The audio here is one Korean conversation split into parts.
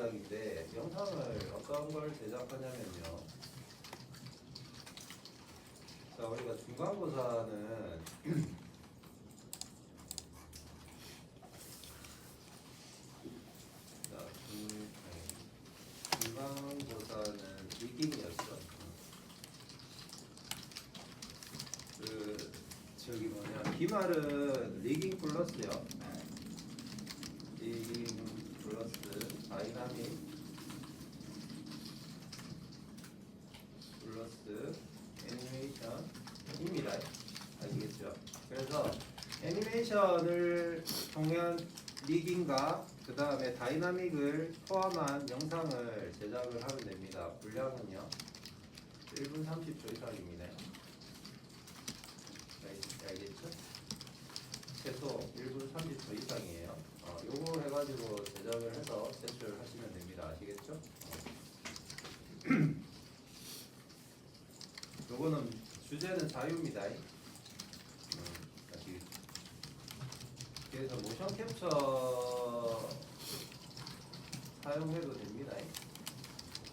제작인데 영상을 어떤 걸 제작하냐면요. 자, 우리가 중간고사는 자, 중간고사는 리깅이었죠. 저기 뭐냐, 기말은 리깅 플러스요. 리깅 플러스 다이나믹 플러스 애니메이션입니다. 아시겠죠? 그래서 애니메이션을 통한 리깅과 그 다음에 다이나믹을 포함한 영상을 제작을 하면 됩니다. 분량은요 1분 30초 이상입니다. 알겠죠? 최소 1분 30초 이상이에요. 요거 해가지고 제작을 해서 제출하시면 됩니다. 아시겠죠? 요거는 주제는 자유입니다. 아시겠죠? 그래서 모션 캡처 사용해도 됩니다.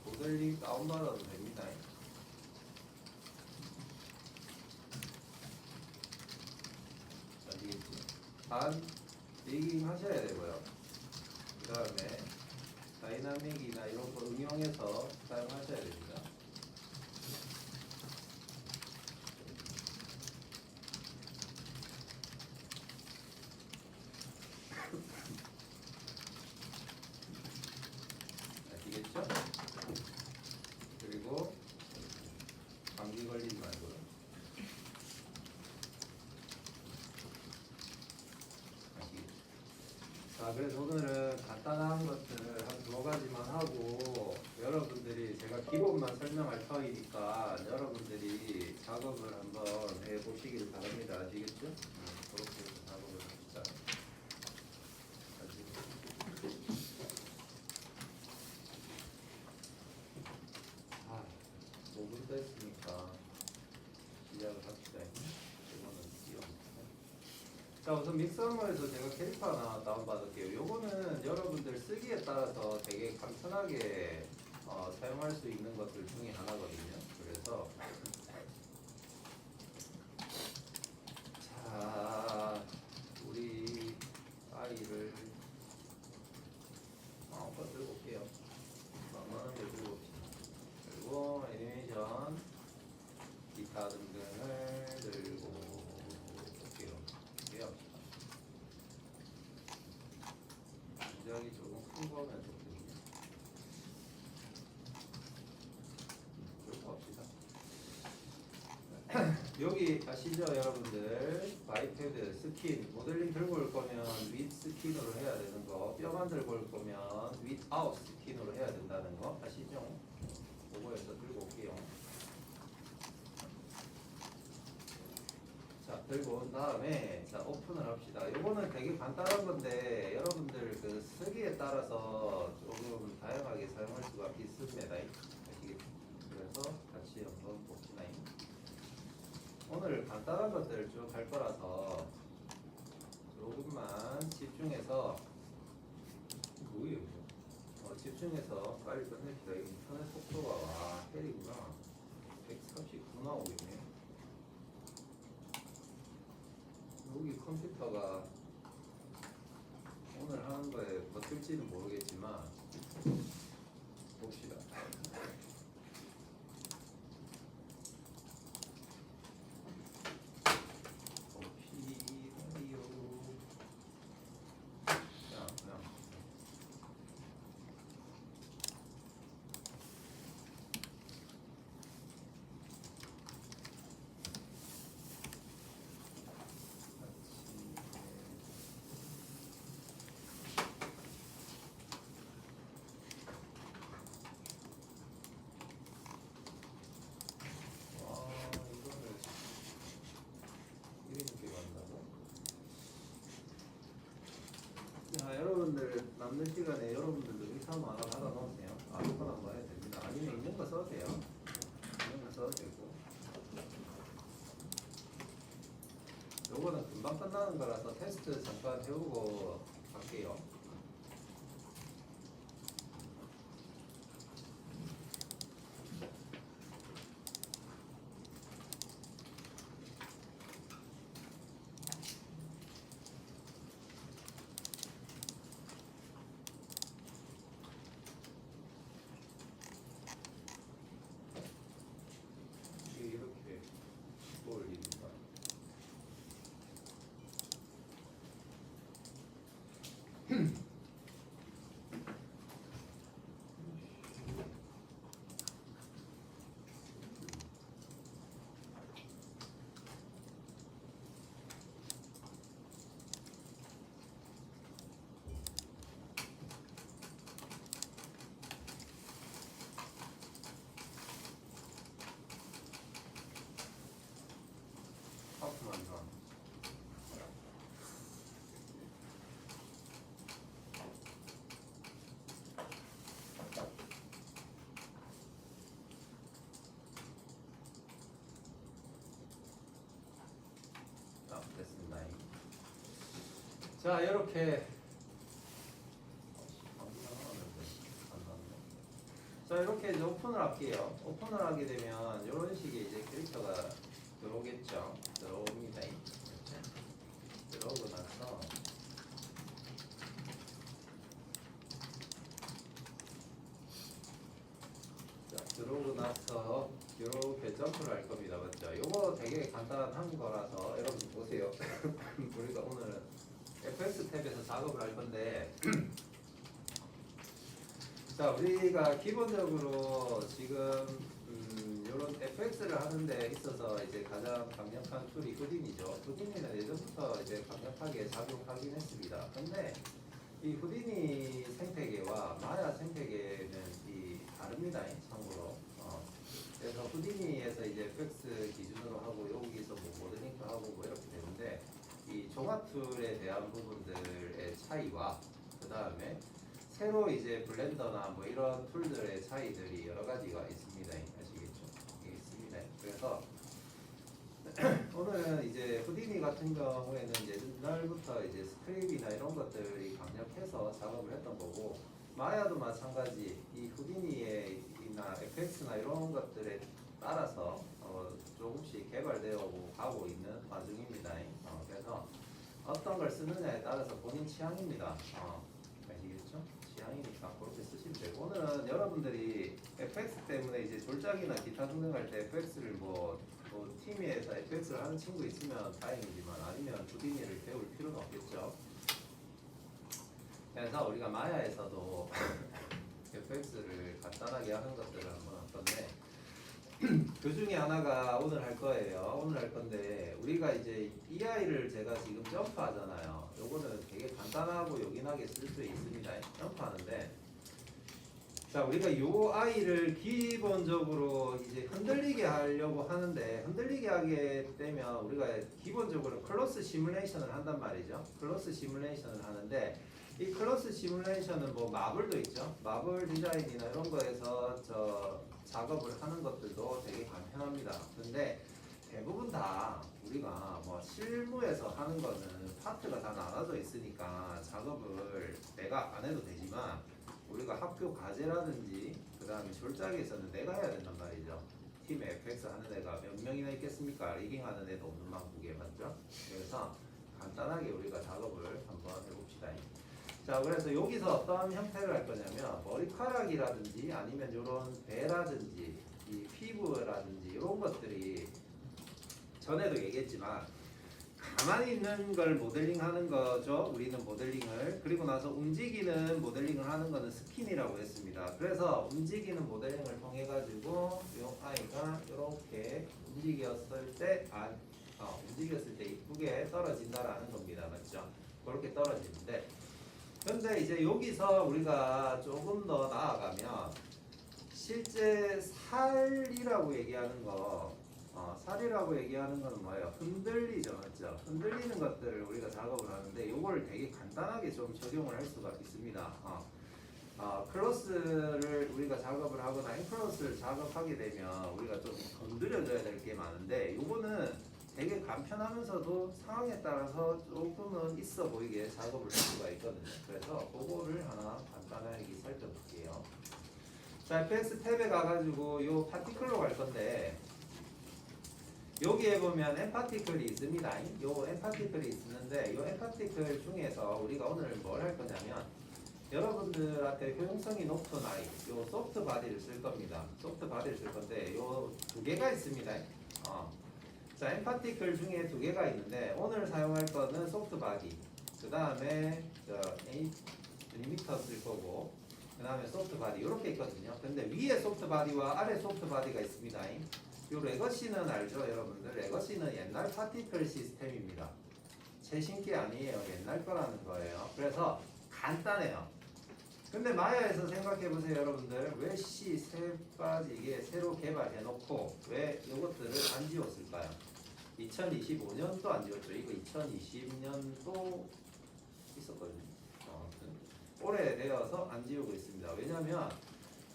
모델링 다운받아도 됩니다. 단 리깅 하셔야 되고요. 그 다음에 다이나믹이나 이런 거 응용해서 사용하셔야 됩니다. 아시겠죠? 그리고 감기 걸리지 말고요. 자, 그래서 오늘은 간단한 것들 한 두 가지만 하고 여러분들이 제가 기본만 설명할 터이니까 여러분들이 작업을 한번 해보시길 바랍니다. 아시겠죠? 그렇게 해서 작업을 합시다. 아, 5분 됐으니까 시작을 합시다. 이거는 띄워. 자, 우선 믹서머에서 제가 캐릭터 하나 다운받을게요. 요거는 여러분들 쓰기에 따라서 되게 간편하게 사용할 수 있는 것들 중에 하나거든요. 그래서 자, 우리 아이를 마음껏 들고 올게요. 만만하게 들고 옵시다. 그리고 애니메이션 기타 등등을 들고 올게요. 굉장히 조금 큰 거면 좋거든요. 들고 갑시다. 여기 아시죠, 여러분들? 아이패드 스킨 모델링 들고 올 거면 윗 스킨으로 해야 되는 거, 뼈만 들고 올 거면 윗 아웃 스킨으로 해야 된다는 거 아시죠? 그거에서 들고 올게요. 자, 들고 온 다음에 자, 오픈을 합시다. 요거는 되게 간단한 건데 여러분들 그 쓰기에 따라서 조금 다양하게 사용할 수가 있습니다. 아시겠죠? 그래서 같이 한번 봅시다. 오늘 간단한 것들을 쭉 할 거라서 조금만 집중해서 뭐예요? 집중해서 빨리 끝냅시다. 인터넷 속도가 와 헬이구나. 139 나오고 있네요. 여기 컴퓨터가 오늘 하는 거에 버틸지는 모르겠지만 봅시다. 자, 여러분들 남는 시간에 여러분들도 의사만 하나 받아 놓으세요. 아무거나 한번 해도 됩니다. 아니면 있는 거 써도 돼요. 있는 거 써도 되고. 요거는 금방 끝나는 거라서 테스트 잠깐 해보고 갈게요. 자, 이렇게 자, 이렇게 이제 오픈을 할게요. 오픈을 하게 되면 이런 식의 이제 캐릭터가 들어오겠죠. 들어옵니다. 들어오고 나서 자, 들어오고 나서 이렇게 점프를 할 겁니다. 맞죠? 이거 되게 간단한 거라서 여러분 보세요. 우리가 오늘은 FX 탭에서 작업을 할 건데 자, 우리가 기본적으로 지금 이런 FX를 하는 데 있어서 이제 가장 강력한 툴이 후디니죠. 후디니는 예전부터 이제 강력하게 작용하긴 했습니다. 근데 이 후디니 생태계와 마야 생태계는 이 다릅니다. 참고로. 그래서 후디니에서 이제 FX 기준으로 하고 여기서 뭐 모델링크 하고 뭐 이렇게 되는데 이 종합 툴에 대한 부분들의 차이와 그 다음에 새로 이제 블렌더나 뭐 이런 툴들의 차이들이 여러 가지가 있습니다. 아시겠죠? 이게 있습니다. 그래서 오늘은 이제 후디니 같은 경우에는 이제 옛날부터 이제 스크립이나 이런 것들이 강력해서 작업을 했던 거고 마야도 마찬가지 이 후디니나 FX나 이런 것들에 따라서 조금씩 개발되어 가고 있는 과정입니다. 그래서 어떤 걸 쓰느냐에 따라서 본인 취향입니다. 아시겠죠? 취향이니까 그렇게 쓰시면 되고 오늘은 여러분들이 FX 때문에 이제 졸작이나 기타 등등할 때 FX를 뭐 팀에서 FX를 하는 친구 있으면 다행이지만 아니면 후디니를 배울 필요는 없겠죠. 그래서 우리가 마야에서도 FX를 간단하게 하는 것들을 한번 할 건데 그 중에 하나가 오늘 할 거예요. 오늘 할 건데 우리가 이제 이 아이를 제가 지금 점프하잖아요. 요거는 되게 간단하고 요긴하게 쓸 수 있습니다. 점프하는데 자, 우리가 요 아이를 기본적으로 이제 흔들리게 하려고 하는데 흔들리게 하게 되면 우리가 기본적으로 클로스 시뮬레이션을 한단 말이죠. 클로스 시뮬레이션을 하는데 이 클로스 시뮬레이션은 뭐 마블도 있죠. 마블 디자인이나 이런 거에서 작업을 하는 것들도 되게 간편합니다. 근데 대부분 다 우리가 뭐 실무에서 하는 거는 파트가 다 나눠져 있으니까 작업을 내가 안 해도 되지만 우리가 학교 과제라든지 그 다음에 졸작에서는 내가 해야 된단 말이죠. 팀 FX 하는 애가 몇 명이나 있겠습니까? 리깅하는 애도 없는 망국에 맞죠? 그래서 간단하게 우리가 작업을 한번 해봅시다. 자, 그래서 여기서 어떤 형태를 할 거냐면 머리카락이라든지 아니면 이런 배라든지 이 피부라든지 이런 것들이 전에도 얘기했지만 가만히 있는 걸 모델링하는 거죠. 우리는 모델링을. 그리고 나서 움직이는 모델링을 하는 거는 스킨이라고 했습니다. 그래서 움직이는 모델링을 통해 가지고 이 아이가 이렇게 움직였을 때 움직였을 때 이쁘게 떨어진다라는 겁니다. 맞죠? 그렇게 떨어지는데 근데 이제 여기서 우리가 조금 더 나아가면 실제 살이라고 얘기하는 거 살이라고 얘기하는 건 뭐예요? 흔들리죠, 맞죠? 흔들리는 것들을 우리가 작업을 하는데 이걸 되게 간단하게 좀 적용을 할 수가 있습니다. 클로스를 우리가 작업을 하거나 인클로스를 작업하게 되면 우리가 좀 건드려줘야 될 게 많은데 이거는 되게 간편하면서도 상황에 따라서 조금은 있어 보이게 작업을 할 수가 있거든요. 그래서 그거를 하나 간단하게 살펴볼게요. 자, FX 탭에 가가지고 요 파티클로 갈 건데 여기에 보면 엠파티클이 있습니다. 요 엠파티클이 있는데 요 엠파티클 중에서 우리가 오늘 뭘 할 거냐면 여러분들한테 효용성이 높은 아이 요 소프트 바디를 쓸 겁니다. 소프트 바디를 쓸 건데 요 두 개가 있습니다. 자, 엠파티클 중에 두 개가 있는데 오늘 사용할 거는 소프트 바디 그 다음에 8mm 쓸 거고 그 다음에 소프트 바디 이렇게 있거든요. 근데 위에 소프트 바디와 아래 소프트 바디가 있습니다. 요 레거시는 알죠, 여러분들? 레거시는 옛날 파티클 시스템입니다. 최신 게 아니에요. 옛날 거라는 거예요. 그래서 간단해요. 근데 마야에서 생각해 보세요, 여러분들. 왜 C3 빠지게 새로 개발해 놓고 왜 이것들을 안 지웠을까요? 2025년도 안 지웠죠. 이거 2020년도 있었거든요. 오래되어서 안 지우고 있습니다. 왜냐하면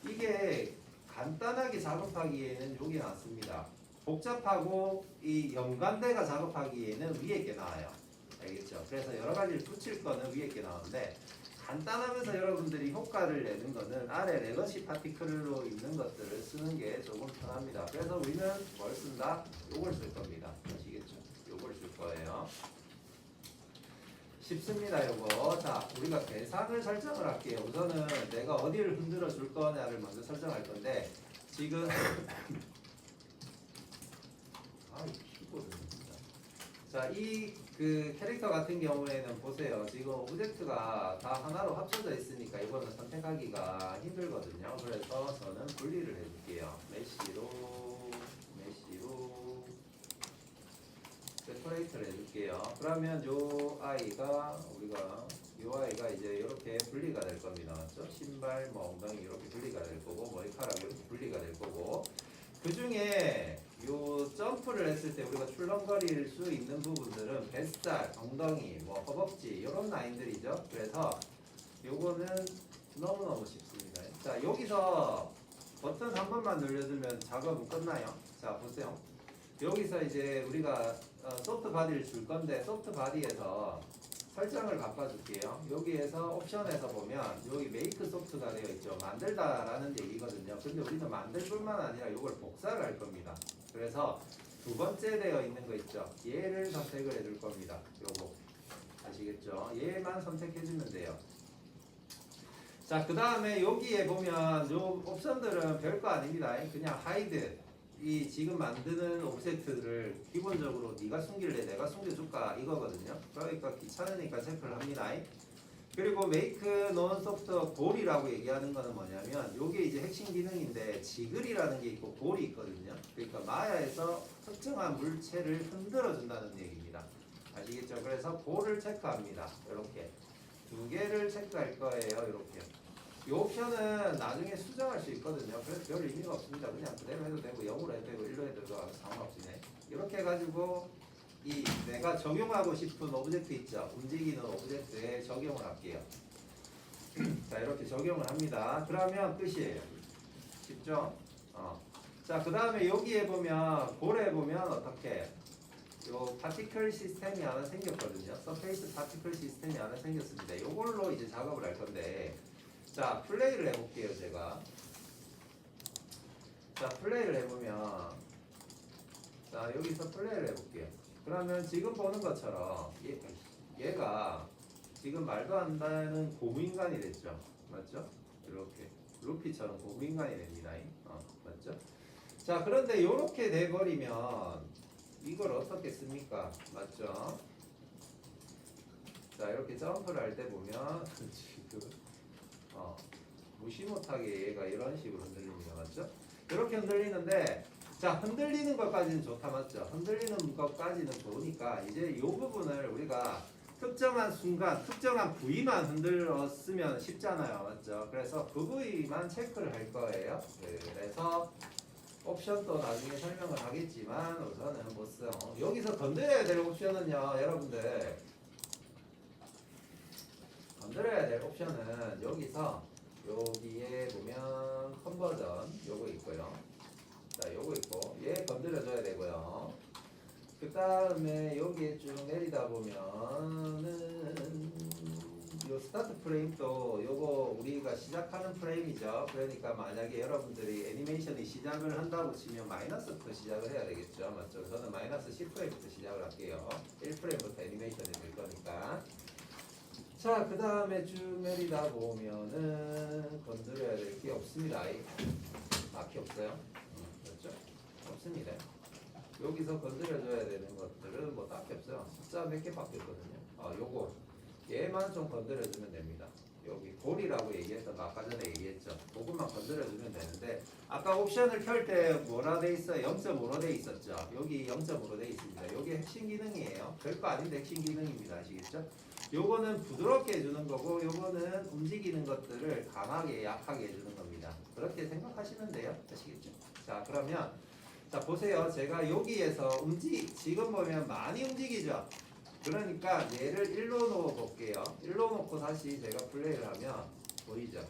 이게 간단하게 작업하기에는 여기 낫습니다. 복잡하고 이 연관대가 작업하기에는 위에 게 나아요. 알겠죠? 그래서 여러 가지를 붙일 거는 위에 게 나오는데 간단하면서 여러분들이 효과를 내는 거는 아래 레거시 파티클로 있는 것들을 쓰는 게 조금 편합니다. 그래서 우리는 뭘 쓴다? 요걸 쓸 겁니다. 아시겠죠? 요걸 쓸 거예요. 쉽습니다, 요거. 자, 우리가 계산을 설정을 할게요. 우선은 내가 어디를 흔들어 줄 거냐를 먼저 설정할 건데 지금 키보드입니다. 자, 이 그 캐릭터 같은 경우에는 보세요. 지금 오브젝트가 다 하나로 합쳐져 있으니까 이거는 선택하기가 힘들거든요. 그래서 저는 분리를 해줄게요. 메쉬로 세퍼레이트를 해줄게요. 그러면 요 아이가 이제 이렇게 분리가 될 겁니다. 맞죠? 신발, 뭐 엉덩이 이렇게 분리가 될 거고 머리카락 이렇게 분리가 될 거고 그 중에 요 점프를 했을 때 우리가 출렁거릴 수 있는 부분들은 뱃살, 엉덩이, 뭐 허벅지 이런 라인들이죠. 그래서 요거는 너무너무 쉽습니다. 자, 여기서 버튼 한 번만 눌러주면 작업은 끝나요. 자, 보세요. 여기서 이제 우리가 소프트 바디를 줄 건데 소프트 바디에서 설정을 바꿔줄게요. 여기에서 옵션에서 보면 여기 메이크 소프트가 되어 있죠. 만들다라는 얘기거든요. 근데 우리는 만들 뿐만 아니라 이걸 복사를 할 겁니다. 그래서 두 번째 되어 있는 거 있죠. 얘를 선택을 해줄 겁니다. 요거 아시겠죠? 얘만 선택해주면 돼요. 자, 그 다음에 여기에 보면 요 옵션들은 별거 아닙니다. 그냥 하이드 이 지금 만드는 오브젝트를 기본적으로 네가 숨길래 내가 숨겨줄까 이거거든요. 그러니까 귀찮으니까 체크를 합니다. 그리고 make non soft goal이라고 얘기하는 거는 뭐냐면 요게 이제 핵심 기능인데 지글이라는 게 있고 골이 있거든요. 그러니까 마야에서 특정한 물체를 흔들어 준다는 얘기입니다. 아시겠죠? 그래서 골을 체크합니다. 이렇게 두 개를 체크할 거예요. 이렇게. 이 옵션은 나중에 수정할 수 있거든요. 그래서 별 의미가 없습니다. 그냥 그대로 해도 되고 0으로 해도 되고 1로 해도 되고 상관없으네. 이렇게 해가지고 이 내가 적용하고 싶은 오브젝트 있죠. 움직이는 오브젝트에 적용을 할게요. 자, 이렇게 적용을 합니다. 그러면 끝이에요. 쉽죠? 자, 그 다음에 여기에 보면 볼에 보면 어떻게 요 파티클 시스템이 하나 생겼거든요. 서페이스 파티클 시스템이 하나 생겼습니다. 요걸로 이제 작업을 할 건데 자, 플레이를 해볼게요, 제가. 자, 플레이를 해보면 자, 여기서 플레이를 해볼게요. 그러면 지금 보는 것처럼 얘가 지금 말도 안 되는 고무인간이 됐죠. 맞죠? 이렇게 루피처럼 고무인간이 됩니다. 맞죠? 자, 그런데 이렇게 돼버리면 이걸 어떻게 씁니까? 맞죠? 자, 이렇게 점프를 할 때 보면 지금 무시 못하게 얘가 이런 식으로 흔들립니다. 맞죠? 이렇게 흔들리는데 자, 흔들리는 것까지는 좋다. 맞죠? 흔들리는 것까지는 좋으니까 이제 이 부분을 우리가 특정한 순간, 특정한 부위만 흔들었으면 쉽잖아요. 맞죠? 그래서 그 부위만 체크를 할 거예요. 그래서 옵션도 나중에 설명을 하겠지만 우선은 보스 여기서 건드려야 될 옵션은요. 여러분들 건드려야 될 옵션은 여기에 보면 컨버전 요거 있고요. 자, 요거 있고 얘 건드려줘야 되고요. 그 다음에 여기에 쭉 내리다 보면은 요 스타트 프레임도 요거 우리가 시작하는 프레임이죠. 그러니까 만약에 여러분들이 애니메이션이 시작을 한다고 치면 마이너스부터 시작을 해야 되겠죠. 맞죠? 저는 마이너스 10프레임부터 시작을 할게요. 1프레임부터 애니메이션이 될 거니까. 자, 그 다음에 쭉 내리다 보면은 건드려야 될 게 없습니다. 막히 없어요. 그렇죠? 없습니다. 여기서 건드려줘야 되는 것들은 뭐 딱히 없어요. 숫자 몇 개밖에 없거든요. 요거 얘만 좀 건드려주면 됩니다. 여기 골이라고 얘기했던 거 아까 전에 얘기했죠. 그것만 건드려주면 되는데 아까 옵션을 켤 때 뭐라 돼 있어요? 0.5로 돼 있었죠. 여기 0.5로 돼 있습니다. 여기 핵심 기능이에요. 별거 아닌데 핵심 기능입니다. 아시겠죠? 요거는 부드럽게 해주는 거고 요거는 움직이는 것들을 강하게 약하게 해주는 겁니다. 그렇게 생각하시면 돼요. 아시겠죠? 자, 그러면 자, 보세요. 제가 여기에서 지금 보면 많이 움직이죠? 그러니까 얘를 1로 놓아 볼게요. 1로 놓고 다시 제가 플레이를 하면 보이죠?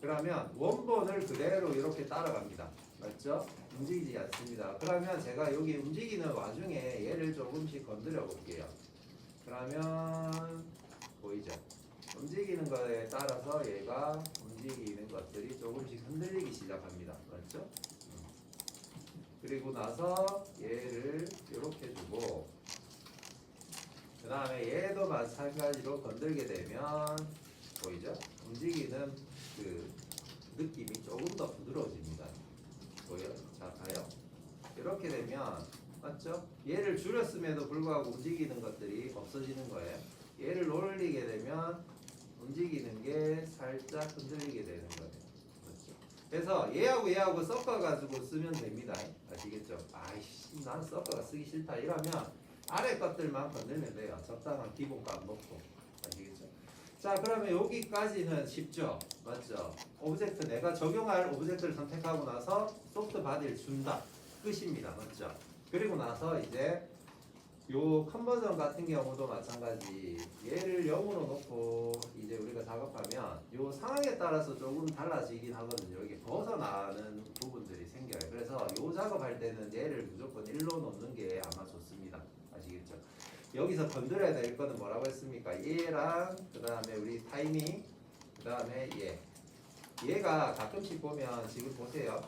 그러면 원본을 그대로 이렇게 따라갑니다. 맞죠? 움직이지 않습니다. 그러면 제가 여기 움직이는 와중에 얘를 조금씩 건드려 볼게요. 그러면 보이죠? 움직이는 거에 따라서 얘가 움직이는 것들이 조금씩 흔들리기 시작합니다. 맞죠? 그리고 나서 얘를 이렇게 주고 그 다음에 얘도 마찬가지로 건들게 되면 보이죠? 움직이는 그 느낌이 조금 더 부드러워집니다. 보여요? 자, 가요. 이렇게 되면 맞죠? 얘를 줄였음에도 불구하고 움직이는 것들이 없어지는 거예요. 얘를 올리게 되면 움직이는 게 살짝 흔들리게 되는 거예요. 맞죠? 그래서 얘하고 섞어가지고 쓰면 됩니다. 아시겠죠? 아이씨, 나는 섞어가 쓰기 싫다. 이러면 아래 것들만 건들면 돼요. 적당한 기본값 놓고. 아시겠죠? 자, 그러면 여기까지는 쉽죠? 맞죠? 오브젝트, 내가 적용할 오브젝트를 선택하고 나서 소프트 바디를 준다. 끝입니다. 맞죠? 그리고 나서 이제 요 컨버전 같은 경우도 마찬가지. 얘를 0으로 놓고 이제 우리가 작업하면 요 상황에 따라서 조금 달라지긴 하거든요. 여기 벗어나는 부분들이 생겨요. 그래서 요 작업할 때는 얘를 무조건 1로 놓는 게 아마 좋습니다. 아시겠죠? 여기서 건드려야 될 거는 뭐라고 했습니까? 얘랑 그 다음에 우리 타이밍 그 다음에 얘가 가끔씩 보면 지금 보세요.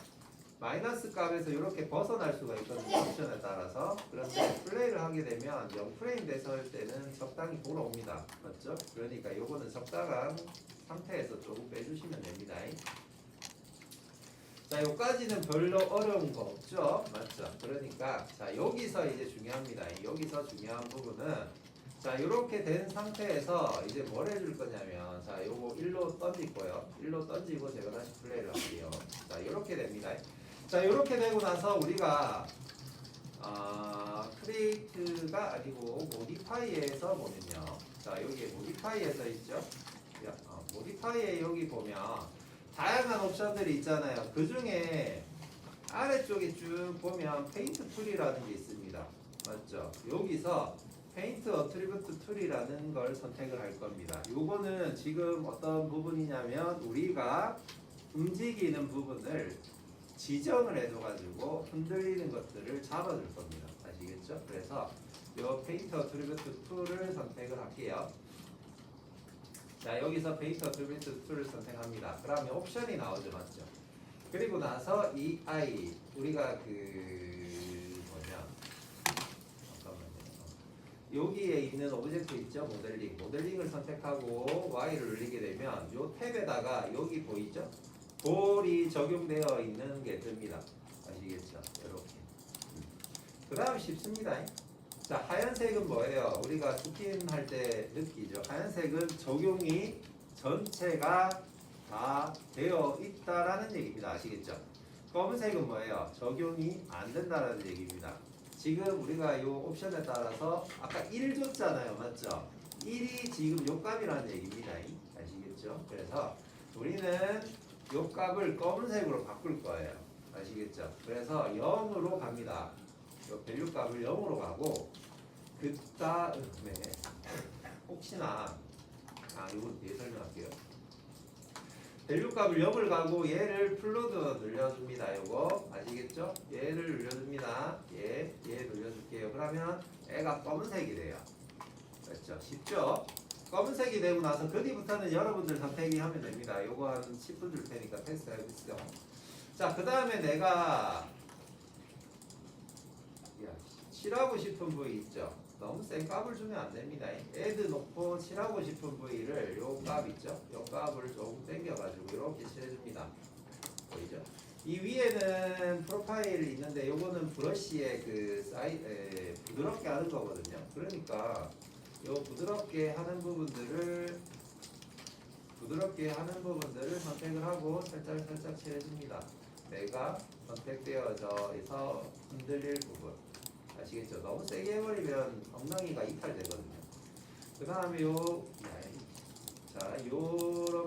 마이너스 값에서 이렇게 벗어날 수가 있거든요. 옵션에 따라서. 그런데 플레이를 하게 되면 0프레임 됐을 때는 적당히 돌아옵니다. 맞죠? 그러니까 요거는 적당한 상태에서 조금 빼주시면 됩니다. 자, 요까지는 별로 어려운 거 없죠? 맞죠? 그러니까 자, 여기서 이제 중요합니다. 여기서 중요한 부분은 자, 요렇게 된 상태에서 이제 뭘 해줄 거냐면 자, 요거 1로 던질 거예요. 1로 던지고 제가 다시 플레이를 할게요. 자, 요렇게 됩니다. 자, 요렇게 되고 나서 우리가 크리에이트가 아니고 모디파이에서 보면요. 자, 여기 모디파이에서 있죠? 모디파이에 여기 보면 다양한 옵션들이 있잖아요. 그 중에 아래쪽에 쭉 보면 페인트 툴이라는 게 있습니다. 맞죠? 여기서 페인트 어트리뷰트 툴이라는 걸 선택을 할 겁니다. 요거는 지금 어떤 부분이냐면 우리가 움직이는 부분을 지정을 해줘가지고 흔들리는 것들을 잡아줄 겁니다. 아시겠죠? 그래서 요 페인트 어트리뷰트 툴을 선택을 할게요. 자, 여기서 페인트 어트리뷰트 툴을 선택합니다. 그러면 옵션이 나오죠. 맞죠? 그리고 나서 이 아이 우리가 여기에 있는 오브젝트 있죠? 모델링을 선택하고 Y를 누르게 되면 요 탭에다가 여기 보이죠? 볼이 적용되어 있는 게 뜹니다. 아시겠죠? 이렇게. 그 다음 쉽습니다. 자, 하얀색은 뭐예요? 우리가 스킨 할 때 느끼죠? 하얀색은 적용이 전체가 다 되어 있다라는 얘기입니다. 아시겠죠? 검은색은 뭐예요? 적용이 안 된다라는 얘기입니다. 지금 우리가 이 옵션에 따라서 아까 1 줬잖아요. 맞죠? 1이 지금 요 값이라는 얘기입니다. 아시겠죠? 그래서 우리는 요 값을 검은색으로 바꿀 거예요. 아시겠죠? 그래서 0으로 갑니다. 요 밸류 값을 0으로 가고 그 다음에 혹시나 이건 뒤에 설명할게요. 밸류 값을 0을 가고 얘를 플로드 늘려줍니다. 요거 아시겠죠? 얘를 늘려줍니다. 얘 늘려줄게요. 그러면 애가 검은색이 돼요. 그렇죠? 쉽죠? 검은색이 되고 나서 그 뒤부터는 여러분들 선택이 하면 됩니다. 요거 한 10분 줄 테니까 테스트 해보시죠. 자, 그 다음에 내가 칠하고 싶은 부위 있죠? 너무 센 값을 주면 안 됩니다. 애드 놓고 칠하고 싶은 부위를 요 값 있죠? 요 값을 조금 당겨가지고 이렇게 칠해줍니다. 보이죠? 이 위에는 프로파일이 있는데 요거는 브러쉬의 부드럽게 하는 거거든요. 그러니까 요 부드럽게 하는 부분들을 선택을 하고 살짝 칠해줍니다. 내가 선택되어서 흔들릴 부분. 아시겠죠? 너무 세게 해버리면 엉덩이가 이탈되거든요. 그 다음에 요런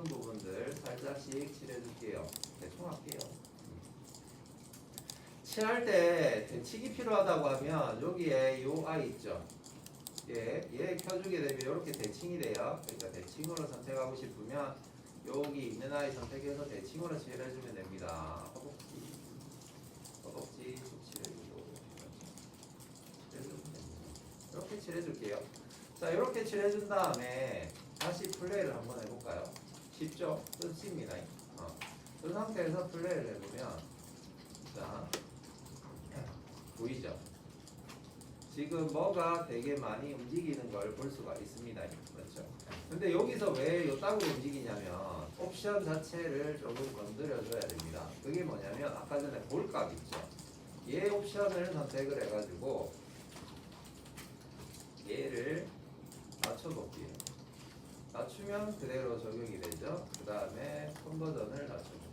부분들 살짝씩 칠해줄게요. 대충 할게요. 칠할 때 대칭이 필요하다고 하면 여기에 요 아이 있죠? 얘 켜주게 되면 이렇게 대칭이 돼요. 그러니까 대칭으로 선택하고 싶으면 여기 있는 아이 선택해서 대칭으로 칠해주면 됩니다. 꼭지 좀 칠해주고 이렇게 칠해줄게요. 자, 이렇게 칠해준 다음에 다시 플레이를 한번 해볼까요? 쉽죠? 끝입니다. 이 상태에서 플레이를 해보면 자, 보이죠? 지금 뭐가 되게 많이 움직이는 걸 볼 수가 있습니다. 그렇죠? 근데 여기서 왜 요따구로 움직이냐면 옵션 자체를 조금 건드려줘야 됩니다. 그게 뭐냐면 아까 전에 볼값 있죠? 얘 옵션을 선택을 해가지고 얘를 낮춰볼게요. 낮추면 그대로 적용이 되죠. 그 다음에 컨버전을 낮춰볼게요.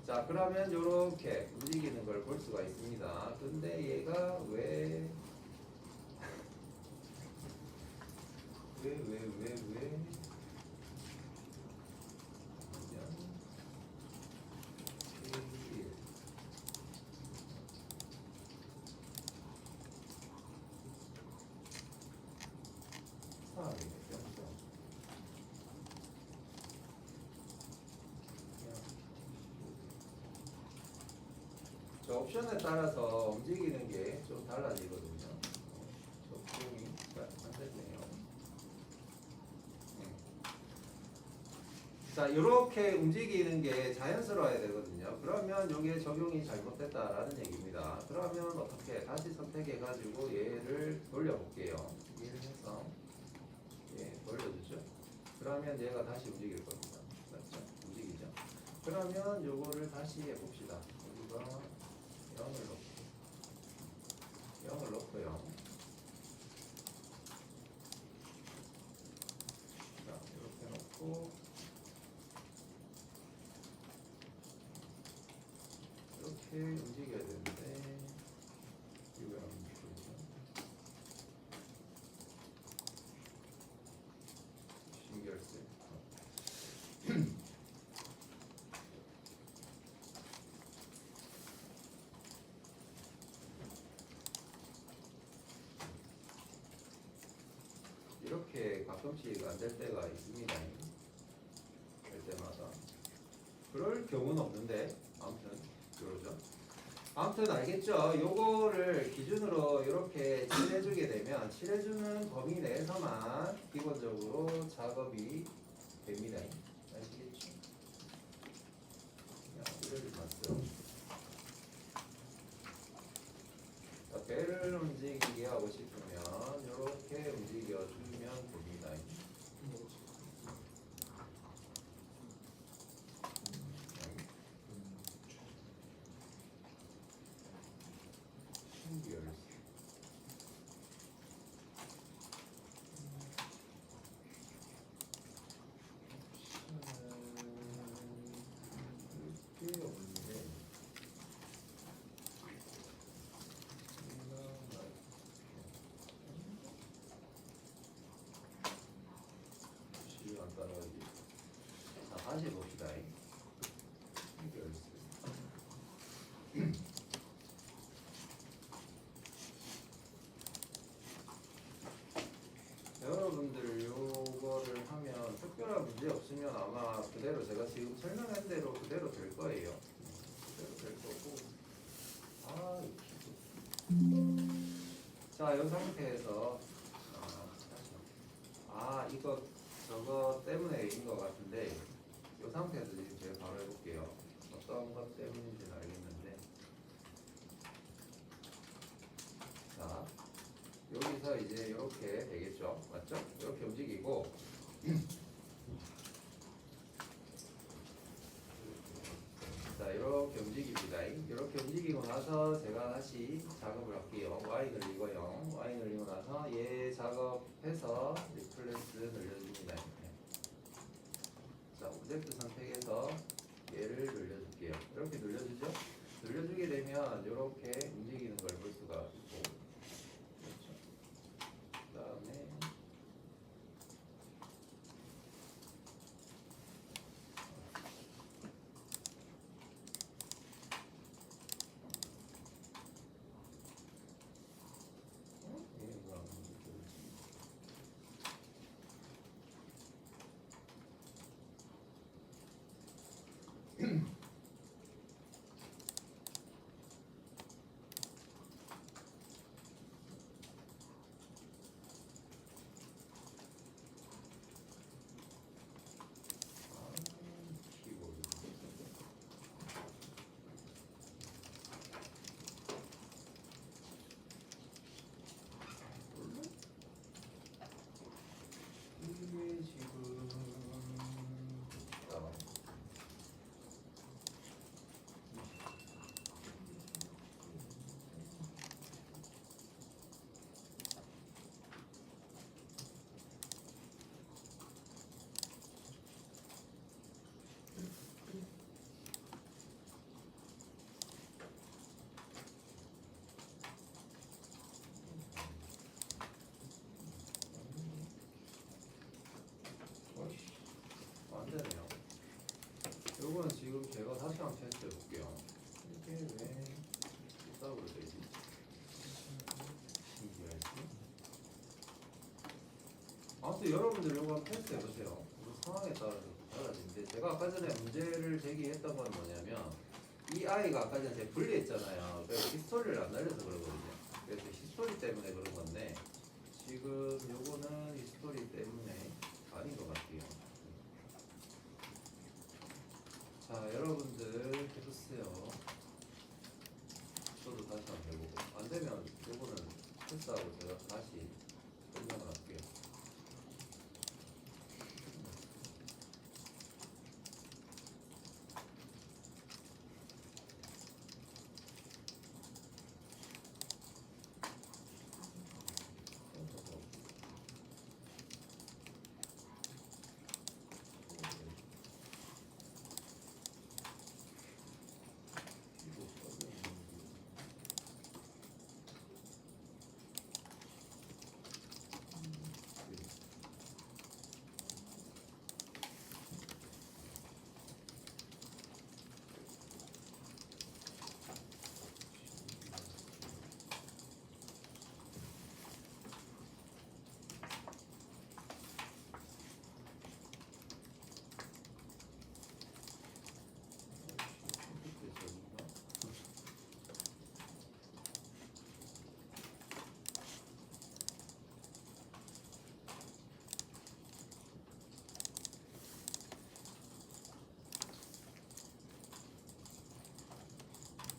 자, 그러면 이렇게 움직이는 걸 볼 수가 있습니다. 근데 얘가 왜 저 옵션에 따라서 움직이는 게 좀 달라지거든요. 적용이 잘 안 됐네요. 자, 이렇게 움직이는 게 자연스러워야 되거든요. 그러면 여기에 적용이 잘못됐다라는 얘기입니다. 그러면 어떻게 다시 선택해가지고 얘를 돌려볼게요. 얘를 해서 얘 돌려주죠. 그러면 얘가 다시 움직일 겁니다. 맞죠? 움직이죠. 그러면 요거를 다시 해봅시다. 우리가 0을 넣고요. 자, 이렇게 넣고 이렇게 움직여야 되는데 이거 안 움직이죠. 신결세. 이렇게 가끔씩 안 될 때가 있습니다. 될 때마다. 그럴 경우는 없는데 아무튼 그러죠. 아무튼 알겠죠? 요거를 기준으로 이렇게 칠해주게 되면 칠해주는 범위 내에서만 기본적으로 작업이 됩니다. 아시겠죠? 이를 봤어요. 배를 움직이게 하고 싶으면 이렇게 움직여주면 됩니다. 신기열쇠. 이게 없는데 안 따라가지. 자, 다시 봅시다. 신기열쇠. 여러분들 요거를 하면 특별한 문제 없으면 아마 그대로 제가 지금 설명한 대로 그대로 될 거예요. 그대로 될 거고. 자, 이 상태에서 이거 저거 때문에인 것 같은데 이 상태에서 지금 제가 바로 해볼게요. 어떤 것 때문인지는 알겠는데 자, 여기서 이제 이렇게 되겠죠. 맞죠? 이렇게 움직이고 자, 이렇게 움직입니다. 이렇게 움직이고 나서 제가 다시 작업을 할게요. y 늘리고 0, y 늘리고 나서 얘 작업해서 리플레스 늘려줍니다. 자, 오브젝트 선택해서 얘를 늘려줄게요. 이렇게 늘려주죠? 늘려주게 되면 이렇게 움직이는 걸 볼 수가 있고 그렇죠. 그 다음에 이건 지금 제가 다시 한번 테스트 해볼게요. 이게 왜 W로 되지? 신기하지? 아무튼 여러분들 이거 한번 테스트 해보세요. 상황에 따라서 달라지는데 제가 아까 전에 문제를 제기했던 건 뭐냐면 이 아이가 아까 전에 제가 분리했잖아요. 그래서 히스토리를 안 날려서 그러거든요. 그래서 히스토리 때문에 그런 건데 지금 요거는 히스토리 때문에 아닌 것 같아요. 자, 여러분들 해보세요. 저도 다시 한번 해보고 안 되면 요거는 패스하고 제가 다시 설명을 할게요.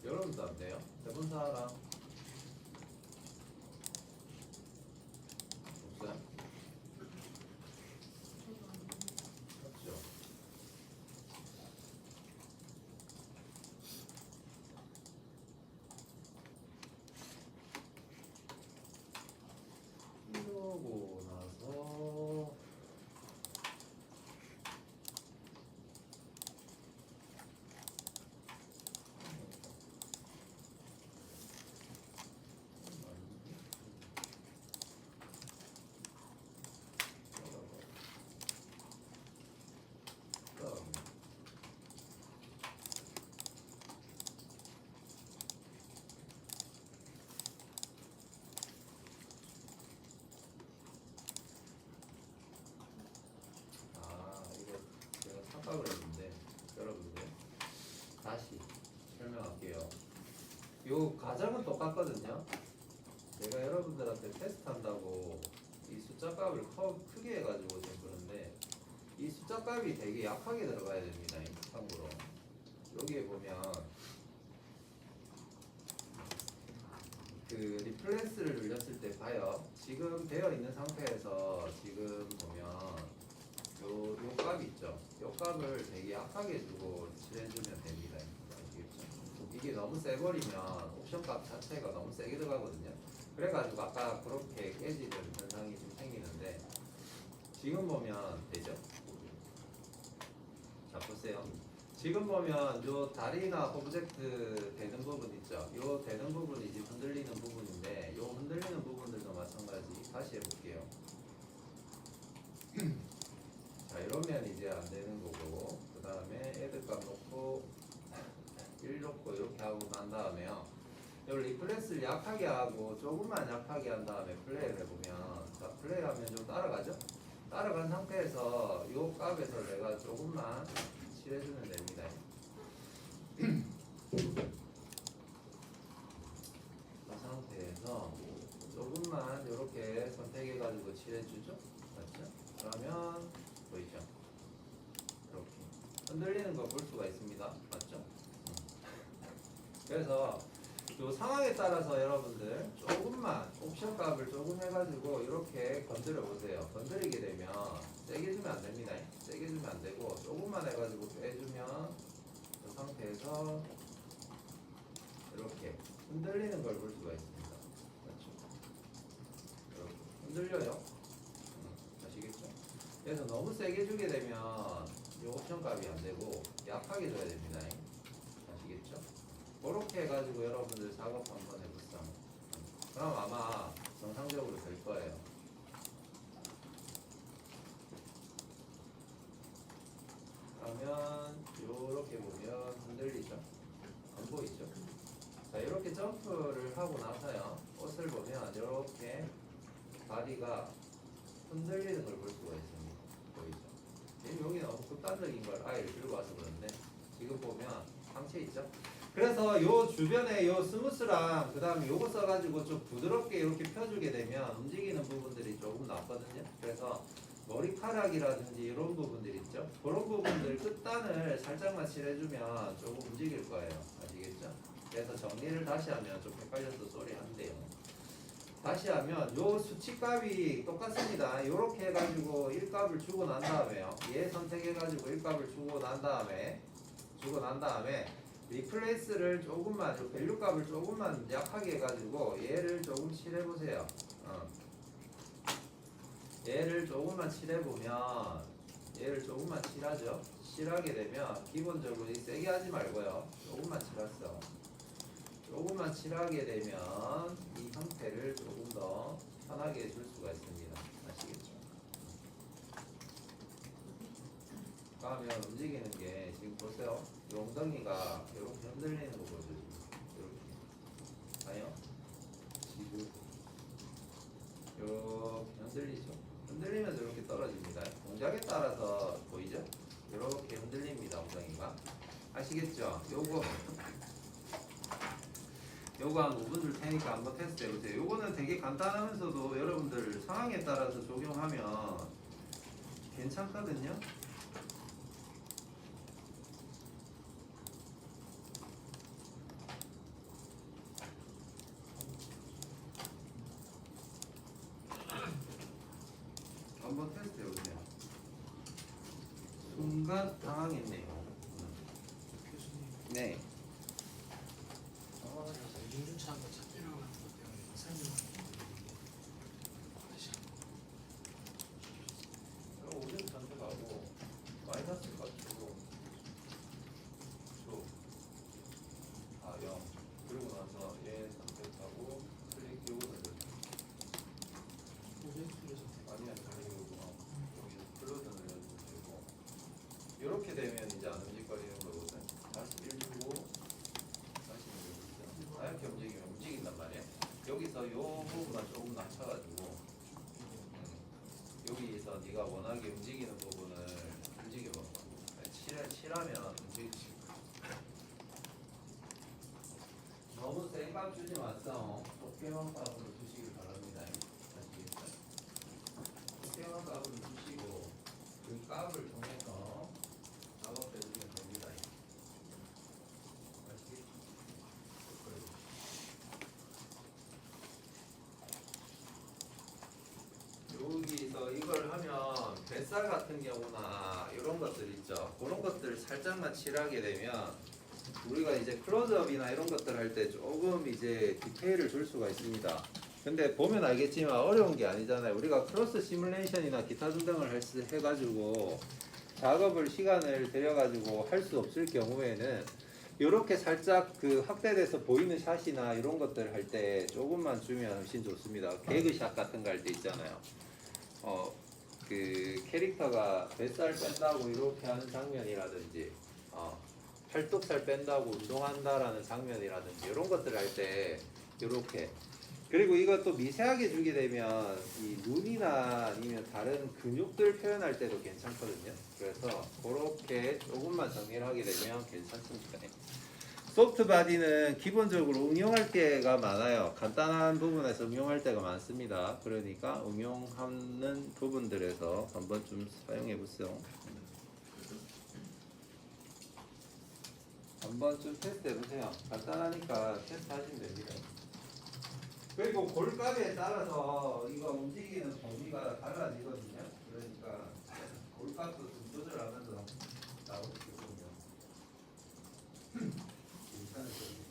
여러분도 안 돼요? 대본 사람 없어요? 없죠? 이러고 나서 이거 제가 착각을 했는데 여러분들 다시 설명할게요. 요 과정은 똑같거든요. 제가 여러분들한테 테스트한다고 이 숫자 값을 크게 해가지고 좀 그런데 이 숫자 값이 되게 약하게 들어가야 됩니다. 참고로 여기에 보면 그 리플레스를 눌렸을 때 봐요. 지금 되어 있는 상태에서 지금 보면 요 값 있죠. 요 값을 되게 약하게 주고 칠해주면 됩니다. 아시겠죠? 이게 너무 세버리면 옵션 값 자체가 너무 세게 들어가거든요. 그래가지고 아까 그렇게 깨지는 현상이 좀 생기는데 지금 보면 되죠? 자, 보세요. 지금 보면 요 다리나 오브젝트 되는 부분 있죠? 요 되는 부분이 지금 흔들리는 부분인데 요 흔들리는 부분들도 마찬가지. 다시 해볼게요. 자, 이러면 이제 안 되는 거고 그 다음에 애드 값 놓고 1 놓고 이렇게 하고 난 다음에요. 요 리플레스를 약하게 하고 조금만 약하게 한 다음에 플레이를 해보면 자, 플레이하면 좀 따라가죠? 따라간 상태에서 요 값에서 내가 조금만 칠해주면 됩니다. 이 상태에서 조금만 이렇게 선택해가지고 칠해주죠? 맞죠? 그러면 보이죠? 이렇게 흔들리는 거 볼 수가 있습니다. 맞죠? 그래서 요 상황에 따라서 여러분들 조금만 옵션 값을 조금 해가지고 이렇게 건드려 보세요. 건드리게 되면 세게 주면 안 됩니다. 세게 주면 안 되고 조금만 해가지고 빼주면 그 상태에서 이렇게 흔들리는 걸 볼 수가 있습니다. 그렇죠? 이렇게 흔들려요. 아시겠죠? 그래서 너무 세게 주게 되면 이 옵션 값이 안 되고 약하게 줘야 됩니다. 아시겠죠? 그렇게 해가지고 여러분들 작업 한번 해보세요. 그럼 아마 정상적으로 될 거예요. 그러면 이렇게 이렇게 보면 흔들리죠? 안 보이죠? 자, 이렇게 점프를 하고 나서요. 옷을 보면 이렇게 다리가 흔들리는 걸 볼 수가 있습니다. 보이죠? 여기 너무 극단적인 걸 아이를 들고 와서 그런데 지금 보면 상체 있죠? 그래서 요 주변에 요 스무스랑 그 다음에 요거 써가지고 좀 부드럽게 이렇게 펴주게 되면 움직이는 부분들이 조금 낫거든요. 그래서 머리카락이라든지 이런 부분들 있죠? 그런 부분들 끝단을 살짝만 칠해주면 조금 움직일 거예요. 아시겠죠? 그래서 정리를 다시 하면 좀 헷갈려서 소리 한대요. 다시 하면 요 수치값이 똑같습니다. 요렇게 해가지고 1값을 주고 난 다음에요. 얘 선택해가지고 1값을 주고 난 다음에 리플레이스를 조금만, 요 밸류 값을 조금만 약하게 해가지고 얘를 조금 칠해보세요. 얘를 조금만 칠해보면 얘를 조금만 칠하죠. 칠하게 되면 기본적으로 세게 하지 말고요. 조금만 칠했어. 조금만 칠하게 되면 이 형태를 조금 더 편하게 해줄 수가 있습니다. 아시겠죠? 그러면 움직이는 게 지금 보세요. 이 엉덩이가 이렇게 흔들리는 거 보죠. 이렇게. 아니요? 지금 이렇게 흔들리죠. 흔들리면서 이렇게 떨어집니다. 동작에 따라서 보이죠? 이렇게 흔들립니다. 엉덩이가. 아시겠죠? 요거 한 5분 줄 테니까 한번 테스트 해보세요. 요거는 되게 간단하면서도 여러분들 상황에 따라서 적용하면 괜찮거든요. 한번 테스트 해보세요. 순간 당황했네요. 네. 윤준차가 잡히려고 하는 것 때문에 설명을 오점 선택하고 마이너스 값으로 쭉 0 그리고 나서 얘 선택하고 클릭 요거 눌러주세요. 아니야 여기 클로즈 눌러주시고 이렇게 되면 이제 안 움직거리는 거거든. 다시 1 주고 다시 눌러주세요. 이렇게 움직이면 움직인단 말이야. 여기서 요 부분만 조금 낮춰가지고 여기서 네가 원하게 움직이는 부분을 움직여봐. 칠하면 움직이지. 너무 센 값 주지 마세요. 적게만 값으로 주시길 바랍니다. 아시겠죠? 적게만 값으로 주시고 그 값을 통해서 작업해 주시면 됩니다. 아시겠죠? 여기서 이걸 하면 뱃살 같은 경우나 이런 것들 있죠. 그런 것들 살짝만 칠하게 되면 우리가 이제 클로즈업이나 이런 것들 할 때 조금 이제 디테일을 줄 수가 있습니다. 근데 보면 알겠지만 어려운 게 아니잖아요. 우리가 크로스 시뮬레이션이나 기타 등등을 해가지고 작업을 시간을 들여가지고 할 수 없을 경우에는 이렇게 살짝 그 확대돼서 보이는 샷이나 이런 것들 할 때 조금만 주면 훨씬 좋습니다. 개그샷 같은 거 할 때 있잖아요. 그 캐릭터가 뱃살 뺀다고 이렇게 하는 장면이라든지 팔뚝살 뺀다고 운동한다라는 장면이라든지 이런 것들 할 때 이렇게 그리고 이것도 미세하게 주게 되면 이 눈이나 아니면 다른 근육들 표현할 때도 괜찮거든요. 그래서 그렇게 조금만 정리를 하게 되면 괜찮습니다. 소프트 바디는 기본적으로 응용할 때가 많아요. 간단한 부분에서 응용할 때가 많습니다. 그러니까 응용하는 부분들에서 한번 좀 사용해 보세요. 한번 좀 테스트 해보세요. 간단하니까 테스트 하시면 됩니다. 그리고 골값에 따라서 이거 움직이는 범위가 달라지거든요. 그러니까 골값도 좀 조절하면서 나오시거든요. 괜찮을 겁니다.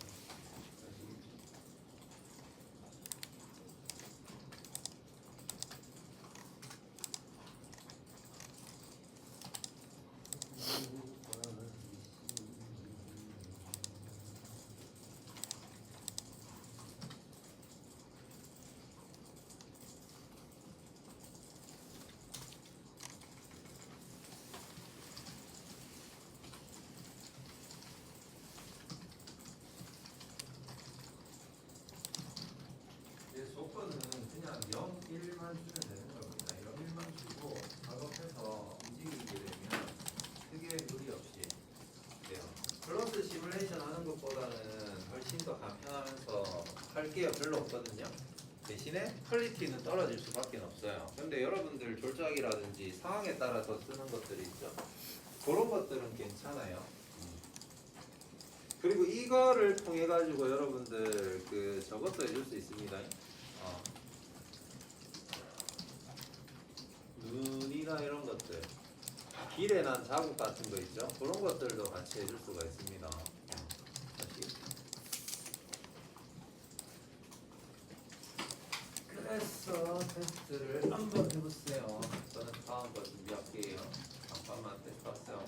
게 별로 없거든요. 대신에 퀄리티는 떨어질 수밖에 없어요. 근데 여러분들 졸작이라든지 상황에 따라서 쓰는 것들이 있죠. 그런 것들은 괜찮아요. 그리고 이거를 통해 가지고 여러분들 그 저것도 해줄 수 있습니다. 눈이나 이런 것들, 길에 난 자국 같은 거 있죠. 그런 것들도 같이 해줄 수가 있습니다. 다시. 그래서 테스트를 한번 해보세요. 저는 다음 거 준비할게요. 잠깐만 테스트 왔어요.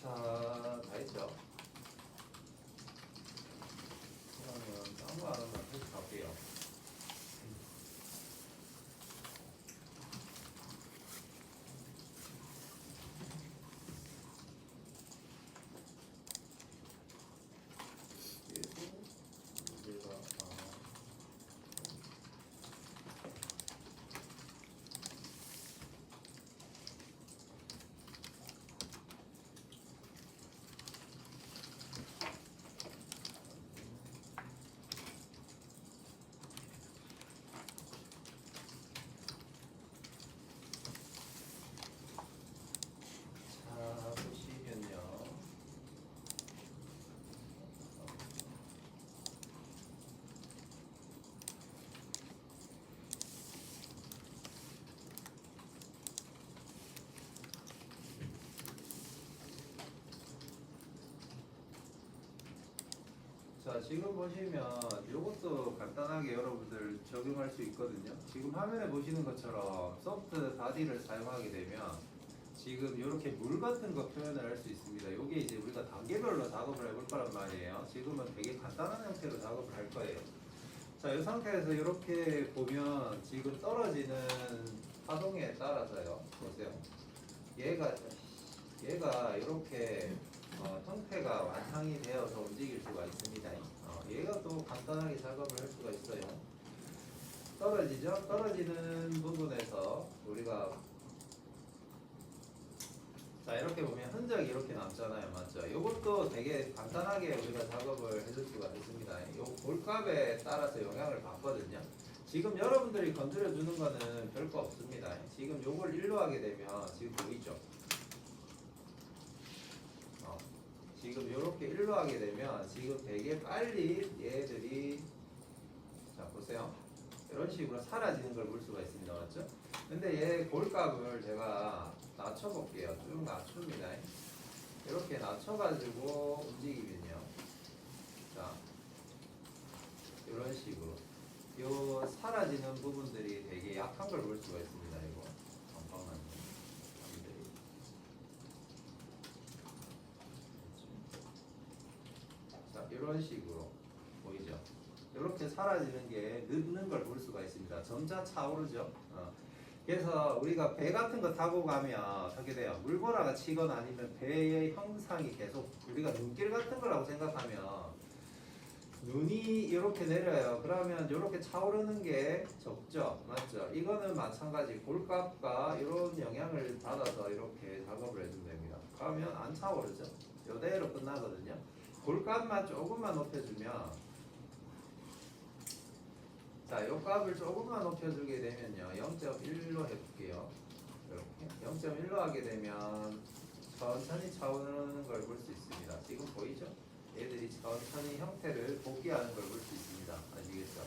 자, 다 했죠? 그러면 아무 안 하면 테스트 갈게요. 그리고 문제가 지금 보시면 이것도 간단하게 여러분들 적용할 수 있거든요. 지금 화면에 보시는 것처럼 소프트 바디를 사용하게 되면 지금 이렇게 물 같은 거 표현을 할 수 있습니다. 이게 이제 우리가 단계별로 작업을 해볼 거란 말이에요. 지금은 되게 간단한 형태로 작업을 할 거예요. 자, 이 상태에서 이렇게 보면 지금 떨어지는 파동에 따라서요. 보세요. 얘가 이렇게 형태가 완성이 되어서 움직일 수가 있습니다. 얘가 또 간단하게 작업을 할 수가 있어요. 떨어지죠? 떨어지는 부분에서 우리가 자 이렇게 보면 흔적이 이렇게 남잖아요, 맞죠? 이것도 되게 간단하게 우리가 작업을 해줄 수가 있습니다. 이 볼값에 따라서 영향을 받거든요. 지금 여러분들이 건드려 주는 거는 별거 없습니다. 지금 요걸 일로 하게 되면 지금 보이죠? 지금 이렇게 일로 하게 되면 지금 되게 빨리 얘들이 자 보세요. 이런 식으로 사라지는 걸 볼 수가 있습니다, 맞죠? 근데 얘 볼값을 제가 낮춰볼게요. 쭉 낮춥니다. 이렇게 낮춰가지고 움직이면요. 자, 이런 식으로. 요 사라지는 부분들이 되게 약한 걸 볼 수가 있습니다. 이거. 잠깐만요. 자, 이런 식으로. 보이죠? 이렇게 사라지는 게 늦는 걸 볼 수가 있습니다. 점차 차오르죠? 그래서 우리가 배 같은 거 타고 가면 어떻게 돼요? 물보라가 치거나 아니면 배의 형상이 계속 우리가 눈길 같은 거라고 생각하면 눈이 이렇게 내려요. 그러면 이렇게 차오르는 게 적죠. 맞죠? 이거는 마찬가지 볼값과 이런 영향을 받아서 이렇게 작업을 해주면 됩니다. 그러면 안 차오르죠? 이대로 끝나거든요. 볼값만 조금만 높여주면 자, 요 값을 조금만 높여주게 되면요. 0.1로 해볼게요. 이렇게 0.1로 하게 되면 천천히 차오르는 걸 볼 수 있습니다. 지금 보이죠? 얘들이 천천히 형태를 복귀하는 걸 볼 수 있습니다. 아시겠죠?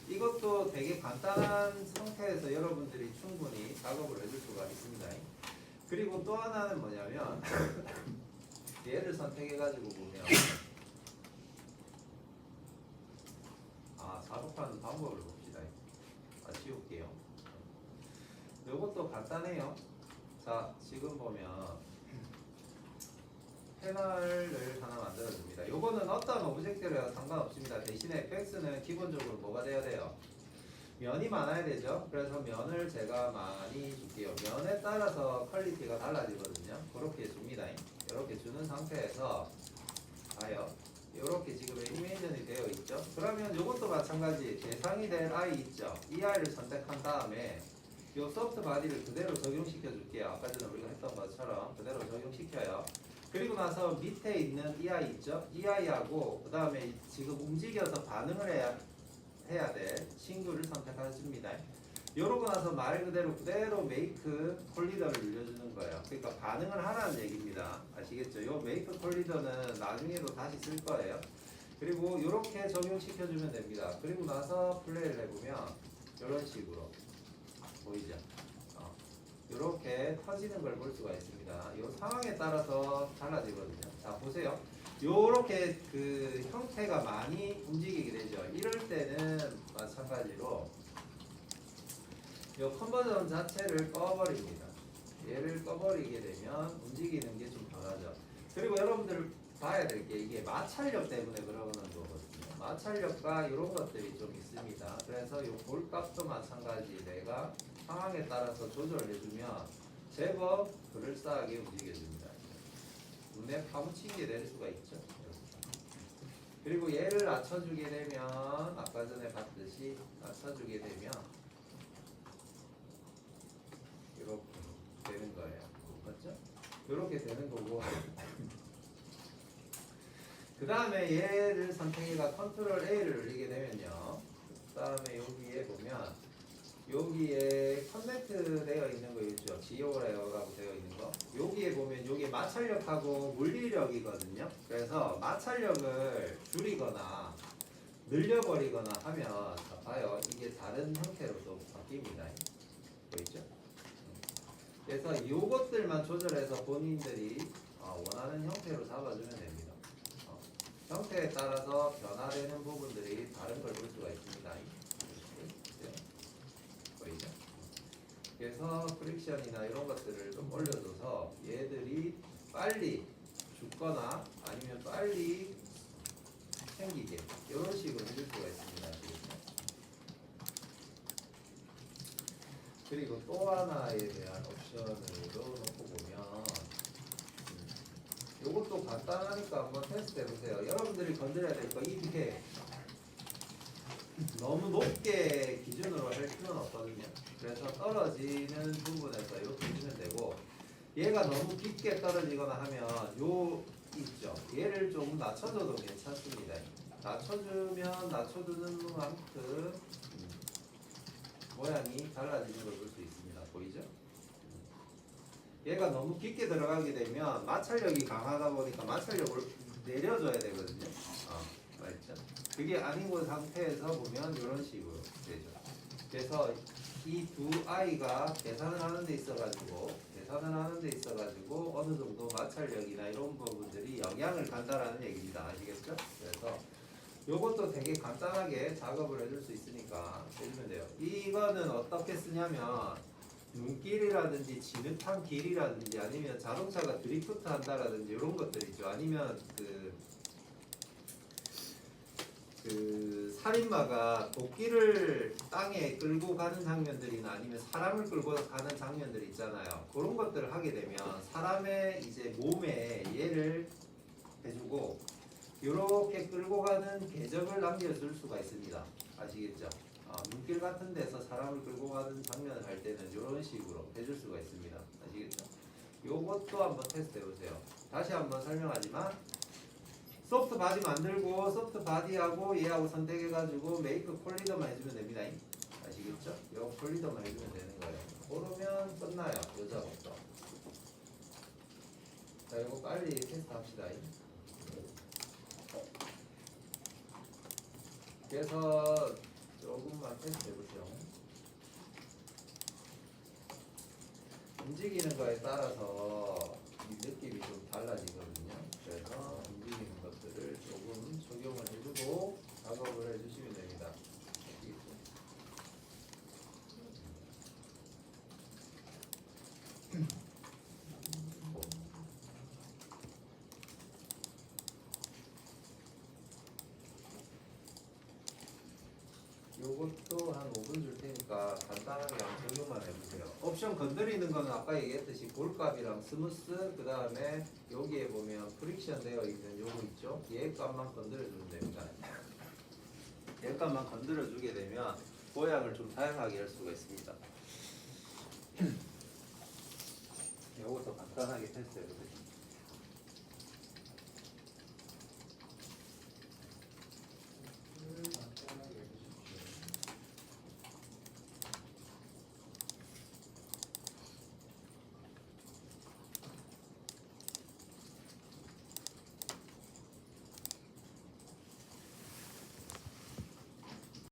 이것도 되게 간단한 상태에서 여러분들이 충분히 작업을 해줄 수가 있습니다. 그리고 또 하나는 뭐냐면 얘를 선택해가지고 보면 작업하는 방법을 봅시다. 지울게요. 이것도 간단해요. 자, 지금 보면 패널을 하나 만들어줍니다. 이거는 어떤 오브젝트랑 상관없습니다. 대신에 fx는 기본적으로 뭐가 돼야 돼요? 면이 많아야 되죠. 그래서 면을 제가 많이 줄게요. 면에 따라서 퀄리티가 달라지거든요. 그렇게 줍니다. 이렇게 주는 상태에서 봐요. 이렇게 지금 애니메이션이 되어 있죠. 그러면 이것도 마찬가지 대상이 될 i 있죠. 이 i를 선택한 다음에 이 소프트 바디를 그대로 적용시켜 줄게요. 아까 전에 우리가 했던 것처럼 그대로 적용시켜요. 그리고 나서 밑에 있는 이 i 있죠. 이 i하고 그 다음에 지금 움직여서 반응을 해야 될 친구를 선택하십니다. 이러고 나서 말 그대로 메이크 콜리더를 눌러주는 거예요. 그러니까 반응을 하라는 얘기입니다. 아시겠죠? 이 메이크 콜리더는 나중에도 다시 쓸 거예요. 그리고 이렇게 적용시켜주면 됩니다. 그리고 나서 플레이를 해보면 이런 식으로 보이죠? 이렇게 터지는 걸 볼 수가 있습니다. 이 상황에 따라서 달라지거든요. 자 보세요. 이렇게 그 형태가 많이 움직이게 되죠. 이럴 때는 마찬가지로 이 컨버전 자체를 꺼버립니다. 얘를 꺼버리게 되면 움직이는 게 좀 덜하죠. 그리고 여러분들 봐야 될 게 이게 마찰력 때문에 그러는 거거든요. 마찰력과 이런 것들이 좀 있습니다. 그래서 이 볼값도 마찬가지 내가 상황에 따라서 조절해주면 제법 그럴싸하게 움직여줍니다. 눈에 파묻히게 될 수가 있죠. 그리고 얘를 낮춰주게 되면 아까 전에 봤듯이 낮춰주게 되면 이렇게 되는 거예요. 맞죠? 이렇게 되는 거고 그 다음에 얘를 선택해가 컨트롤 A를 누르게 되면요. 그 다음에 여기에 보면 여기에 커넥트 되어 있는 거 있죠. 지오레어라고 되어 있는 거. 여기에 보면 여기 마찰력하고 물리력이거든요. 그래서 마찰력을 줄이거나 늘려버리거나 하면 자, 봐요. 이게 다른 형태로 또 바뀝니다. 보이죠? 그래서 이것들만 조절해서 본인들이 원하는 형태로 잡아주면 됩니다. 형태에 따라서 변화되는 부분들이 다른 걸 볼 수가 있습니다. 이렇게. 보이죠? 그래서 프릭션이나 이런 것들을 좀 올려줘서 얘들이 빨리 죽거나 아니면 빨리 생기게 이런 식으로 해줄 수가 있습니다. 그리고 또 하나에 대한 옵션을 넣어놓고 보면 이것도 간단하니까 한번 테스트 해보세요. 여러분들이 건드려야 될 거 이게 너무 높게 기준으로 할 필요는 없거든요. 그래서 떨어지는 부분에서 이렇게 주면 되고, 얘가 너무 깊게 떨어지거나 하면 요 있죠. 얘를 좀 낮춰줘도 괜찮습니다. 낮춰주면 낮춰주는 만큼 모양이 달라지는 걸 볼 수 있습니다. 보이죠? 얘가 너무 깊게 들어가게 되면 마찰력이 강하다 보니까 마찰력을 내려줘야 되거든요. 맞죠? 그게 아닌 그 상태에서 보면 이런 식으로 되죠. 그래서 이 두 아이가 계산을 하는 데 있어가지고 어느 정도 마찰력이나 이런 부분들이 영향을 간다라는 얘기입니다. 아시겠죠? 그래서 요것도 되게 간단하게 작업을 해줄 수 있으니까 해주면 돼요. 이거는 어떻게 쓰냐면 눈길이라든지 진흙탕 길이라든지 아니면 자동차가 드리프트 한다라든지 이런 것들 있죠. 아니면 그 살인마가 도끼를 땅에 끌고 가는 장면들이나 아니면 사람을 끌고 가는 장면들 있잖아요. 그런 것들을 하게 되면 사람의 이제 몸에 얘를 해주고 이렇게 끌고 가는 궤적을 남겨줄 수가 있습니다. 아시겠죠? 눈길 같은 데서 사람을 끌고 가는 장면을 할 때는 이런 식으로 해줄 수가 있습니다. 아시겠죠? 요것도 한번 테스트 해보세요. 다시 한번 설명하지만 소프트 바디 만들고 소프트 바디하고 얘하고 선택해가지고 메이크 콜리더만 해주면 됩니다. 아시겠죠? 요 콜리더만 해주면 되는 거예요. 그러면 끝나요. 요 작업도. 자, 이거 빨리 테스트 합시다. 그래서 조금만 테스트 해보세요. 움직이는 거에 따라서 이 느낌이 좀 달라지거든요. 그래서 움직이는 것들을 조금 적용을 해주고 작업을 해주시면 됩니다. 아시겠죠? 요것도 한 5분 줄 테니까 간단하게 한번 적용만 해보세요. 옵션 건드리는 거는 아까 얘기했듯이 볼값이랑 스무스, 그 다음에 여기에 보면 프릭션 되어 있는 요거 있죠? 얘 값만 건드려주면 됩니다. 얘 값만 건드려주게 되면 모양을 좀 다양하게 할 수가 있습니다. 요것도 간단하게 테스트 해보세요.